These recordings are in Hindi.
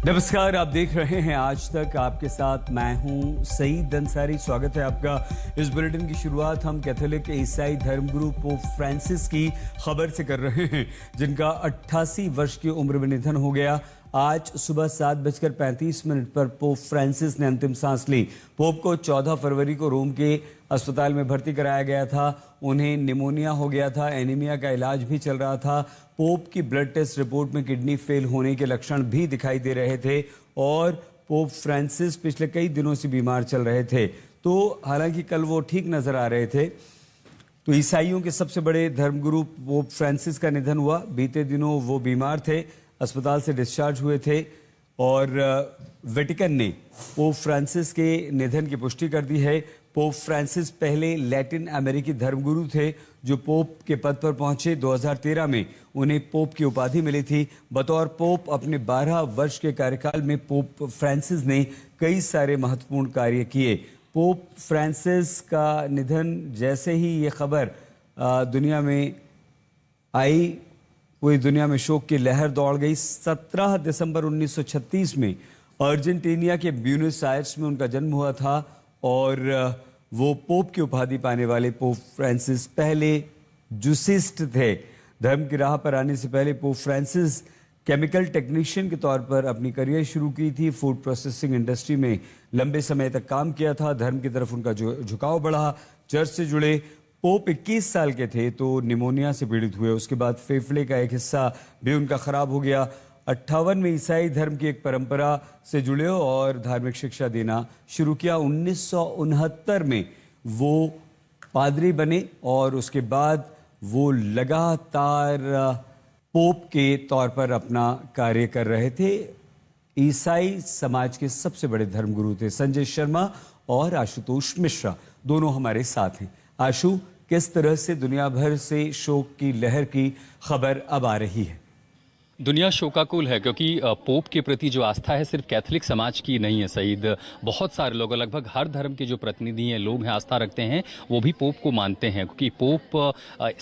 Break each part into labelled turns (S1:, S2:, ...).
S1: नमस्कार, आप देख रहे हैं आज तक। आपके साथ मैं हूं सईद अंसारी। स्वागत है आपका। इस बुलेटिन की शुरुआत हम कैथोलिक ईसाई धर्मगुरु पोप फ्रांसिस की खबर से कर रहे हैं, जिनका 88 वर्ष की उम्र में निधन हो गया। आज सुबह 7:35 पर पोप फ्रांसिस ने अंतिम सांस ली। पोप को 14 फरवरी को रोम के अस्पताल में भर्ती कराया गया था। उन्हें निमोनिया हो गया था, एनीमिया का इलाज भी चल रहा था। पोप की ब्लड टेस्ट रिपोर्ट में किडनी फेल होने के लक्षण भी दिखाई दे रहे थे और पोप फ्रांसिस पिछले कई दिनों से बीमार चल रहे थे। तो हालांकि कल वो ठीक नजर आ रहे थे। तो ईसाइयों के सबसे बड़े धर्मगुरु पोप फ्रांसिस का निधन हुआ। बीते दिनों वो बीमार थे, अस्पताल से डिस्चार्ज हुए थे और वेटिकन ने पोप फ्रांसिस के निधन की पुष्टि कर दी है। पोप फ्रांसिस पहले लैटिन अमेरिकी धर्मगुरु थे जो पोप के पद पर पहुंचे। 2013 में उन्हें पोप की उपाधि मिली थी। बतौर पोप अपने 12 वर्ष के कार्यकाल में पोप फ्रांसिस ने कई सारे महत्वपूर्ण कार्य किए। पोप फ्रांसिस का निधन जैसे ही ये खबर दुनिया में आई, पूरी दुनिया में शोक की लहर दौड़ गई। 17 दिसंबर 1936 में अर्जेंटीना के ब्यूनस आयर्स में उनका जन्म हुआ था और वो पोप की उपाधि पाने वाले पोप फ्रांसिस पहले जूसिस्ट थे। धर्म की राह पर आने से पहले पोप फ्रांसिस केमिकल टेक्नीशियन के तौर पर अपनी करियर शुरू की थी। फूड प्रोसेसिंग इंडस्ट्री में लंबे समय तक काम किया था। धर्म की तरफ उनका झुकाव बढ़ा, चर्च से जुड़े। पोप 21 साल के थे तो निमोनिया से पीड़ित हुए। उसके बाद फेफड़े का एक हिस्सा भी उनका खराब हो गया। 58 में ईसाई धर्म की एक परंपरा से जुड़े और धार्मिक शिक्षा देना शुरू किया। 1969 में वो पादरी बने और उसके बाद वो लगातार पोप के तौर पर अपना कार्य कर रहे थे। ईसाई समाज के सबसे बड़े धर्मगुरु थे। संजय शर्मा और आशुतोष मिश्रा दोनों हमारे साथ हैं। आशु, किस तरह से दुनिया भर से शोक की लहर की खबर अब आ रही है?
S2: दुनिया शोकाकुल है क्योंकि पोप के प्रति जो आस्था है सिर्फ कैथोलिक समाज की नहीं है सईद। बहुत सारे लोग, लगभग हर धर्म के जो प्रतिनिधि हैं, लोग हैं, आस्था रखते हैं, वो भी पोप को मानते हैं क्योंकि पोप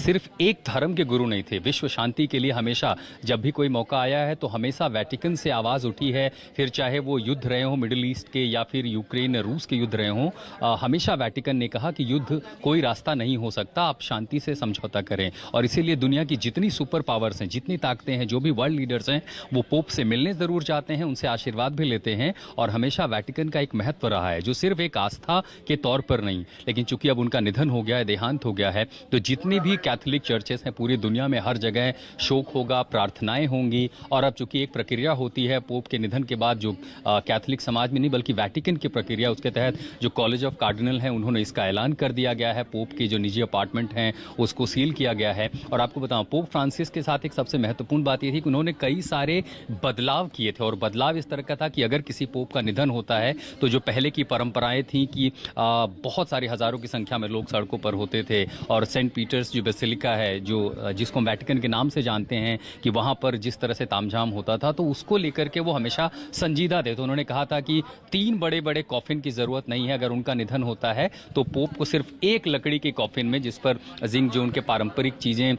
S2: सिर्फ एक धर्म के गुरु नहीं थे। विश्व शांति के लिए हमेशा जब भी कोई मौका आया है तो हमेशा वेटिकन से आवाज़ उठी है। फिर चाहे वो युद्ध रहे हों मिडिल ईस्ट के या फिर यूक्रेन रूस के युद्ध रहे हों, हमेशा वेटिकन ने कहा कि युद्ध कोई रास्ता नहीं हो सकता, आप शांति से समझौता करें। और इसीलिए दुनिया की जितनी सुपर पावर्स हैं, जितनी ताकतें हैं, जो भी लीडर्स हैं, वो पोप से मिलने जरूर जाते हैं, उनसे आशीर्वाद भी लेते हैं। और हमेशा वेटिकन का एक महत्व रहा है जो सिर्फ एक आस्था के तौर पर नहीं, लेकिन चूंकि अब उनका निधन हो गया है, देहांत हो गया है, तो जितनी भी कैथोलिक चर्चेस हैं पूरी दुनिया में हर जगह शोक होगा, प्रार्थनाएं होंगी। और अब चूंकि एक प्रक्रिया होती है पोप के निधन के बाद, जो कैथोलिक समाज में नहीं बल्कि वेटिकन की प्रक्रिया, उसके तहत जो कॉलेज ऑफ कार्डिनल है उन्होंने इसका ऐलान कर दिया गया है। पोप के जो निजी अपार्टमेंट हैं उसको सील किया गया है। और आपको बताऊं, पोप फ्रांसिस के साथ एक सबसे महत्वपूर्ण बात यह थी कि उन्होंने कई सारे बदलाव किए थे। और बदलाव इस तरह का था कि अगर किसी पोप का निधन होता है तो जो पहले की परंपराएं थी कि बहुत सारे हजारों की संख्या में लोग सड़कों पर होते थे और सेंट पीटर्स जो बेसिलिका है, जो जिसको वेटिकन के नाम से जानते हैं, कि वहां पर जिस तरह से तामझाम होता था, तो उसको लेकर के वो हमेशा संजीदा थे। तो उन्होंने कहा था कि 3 बड़े बड़े कॉफिन की जरूरत नहीं है। अगर उनका निधन होता है तो पोप को सिर्फ एक लकड़ी के कॉफिन में, जिस पर जिंक, जो उनके पारंपरिक चीजें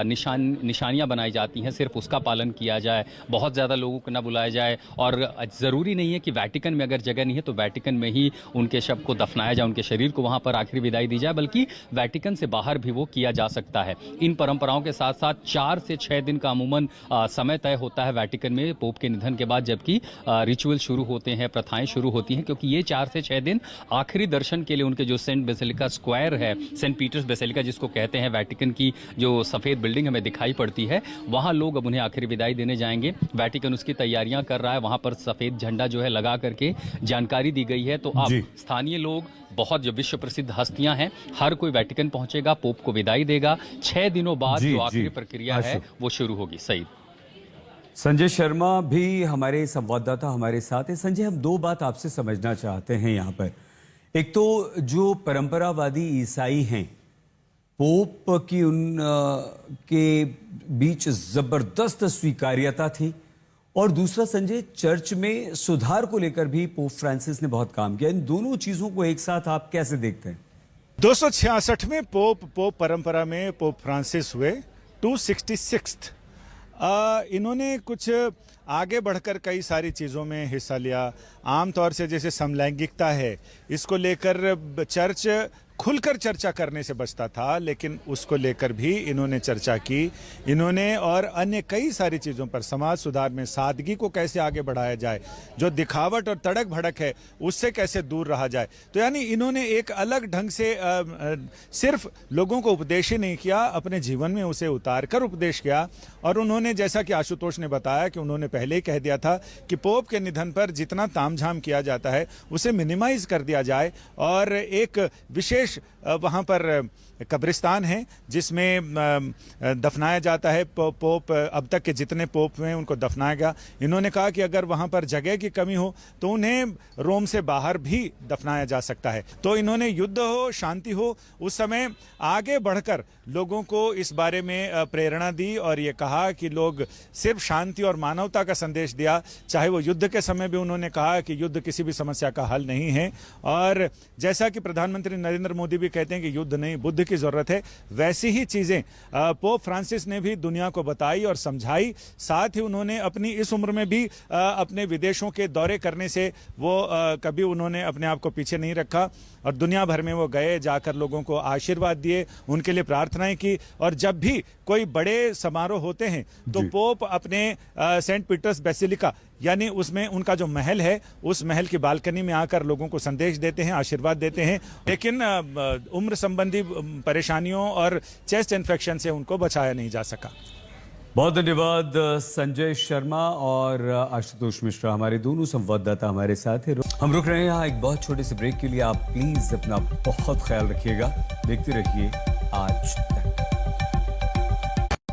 S2: निशानियां बनाई जाती हैं, सिर्फ उसका पालन किया जाए। बहुत ज्यादा लोगों को न बुलाया जाए। और जरूरी नहीं है कि वेटिकन में अगर जगह नहीं है तो वेटिकन में ही उनके शव को दफनाया जाए, उनके शरीर को वहां पर आखिरी विदाई दी जाए, बल्कि वेटिकन से बाहर भी वो किया जा सकता है। इन परंपराओं के साथ साथ 4 से 6 दिन का अमूमन समय तय होता है वेटिकन में पोप के निधन के बाद, जबकि रिचुअल शुरू होते हैं, प्रथाएं शुरू होती हैं, क्योंकि ये 4 से 6 दिन आखिरी दर्शन के लिए उनके जो सेंट बेसिलिका स्क्वायर है, सेंट पीटर्स बेसिलिका जिसको कहते हैं, वेटिकन की जो सफेद बिल्डिंग हमें दिखाई पड़ती है, वहां लोग अब उन्हें आखिरी विदाई देने जाएंगे। वेटिकन उसकी तैयारियां कर रहा है, वहां पर सफेद झंडा जो है लगा करके जानकारी दी गई है। तो अब स्थानीय लोग, बहुत जो विश्व प्रसिद्ध हस्तियां हैं, हर कोई वेटिकन पहुंचेगा, पोप को विदाई देगा। 6 दिनों बाद जो आखिरी प्रक्रिया है वो शुरू होगी। सही।
S1: संजय शर्मा भी हमारे संवाददाता हमारे साथ है। संजय, हम 2 बात आपसे समझना चाहते हैं यहाँ पर। एक तो जो परंपरावादी ईसाई हैं, पोप की के बीच जबरदस्त स्वीकार्यता थी, और दूसरा संजय, चर्च में सुधार को लेकर भी पोप फ्रांसिस ने बहुत काम किया। इन दोनों चीजों को एक साथ आप कैसे देखते हैं?
S3: 266वें पोप परंपरा में पोप फ्रांसिस हुए। 266 इन्होंने कुछ आगे बढ़कर कई सारी चीज़ों में हिस्सा लिया। आमतौर से जैसे समलैंगिकता है, इसको लेकर चर्च खुलकर चर्चा करने से बचता था, लेकिन उसको लेकर भी इन्होंने चर्चा की। इन्होंने और अन्य कई सारी चीज़ों पर, समाज सुधार में सादगी को कैसे आगे बढ़ाया जाए, जो दिखावट और तड़क भड़क है उससे कैसे दूर रहा जाए। तो यानी इन्होंने एक अलग ढंग से सिर्फ लोगों को उपदेश ही नहीं किया, अपने जीवन में उसे उतार कर उपदेश किया। और उन्होंने, जैसा कि आशुतोष ने बताया, कि उन्होंने पहले ही कह दिया था कि पोप के निधन पर जितना तामझाम किया जाता है उसे मिनिमाइज कर दिया जाए, और एक विशेष वहां पर कब्रिस्तान है जिसमें दफनाया जाता है पोप। अब तक के जितने पोप हुए उनको दफनाया गया। इन्होंने कहा कि अगर वहां पर जगह की कमी हो तो उन्हें रोम से बाहर भी दफनाया जा सकता है। तो इन्होंने युद्ध हो, शांति हो, उस समय आगे बढ़कर लोगों को इस बारे में प्रेरणा दी और ये कहा कि लोग सिर्फ शांति और मानवता का संदेश दिया। चाहे वो युद्ध के समय भी उन्होंने कहा कि युद्ध किसी भी समस्या का हल नहीं है। और जैसा कि प्रधानमंत्री नरेंद्र मोदी भी कहते हैं कि युद्ध नहीं, बुद्ध की जरूरत है, वैसी ही चीजें पोप फ्रांसिस ने भी दुनिया को बताई और समझाई। साथ ही उन्होंने अपनी इस उम्र में भी अपने विदेशों के दौरे करने से वो कभी उन्होंने अपने आप को पीछे नहीं रखा, और दुनिया भर में वो गए, जाकर लोगों को आशीर्वाद दिए, उनके लिए प्रार्थनाएं की। और जब भी कोई बड़े समारोह होते हैं तो पोप अपने सेंट पीटर्स बेसिलिका, यानी उसमें उनका जो महल है, उस महल की बालकनी में आकर लोगों को संदेश देते हैं, आशीर्वाद देते हैं। लेकिन उम्र संबंधी परेशानियों और चेस्ट इन्फेक्शन से उनको बचाया नहीं जा सका।
S1: बहुत धन्यवाद संजय शर्मा और आशुतोष मिश्रा, हमारे दोनों संवाददाता हमारे साथ हैं। हम रुक रहे हैं यहाँ एक बहुत छोटे से ब्रेक के लिए। आप प्लीज अपना बहुत ख्याल रखिएगा, देखते रहिए आज तक।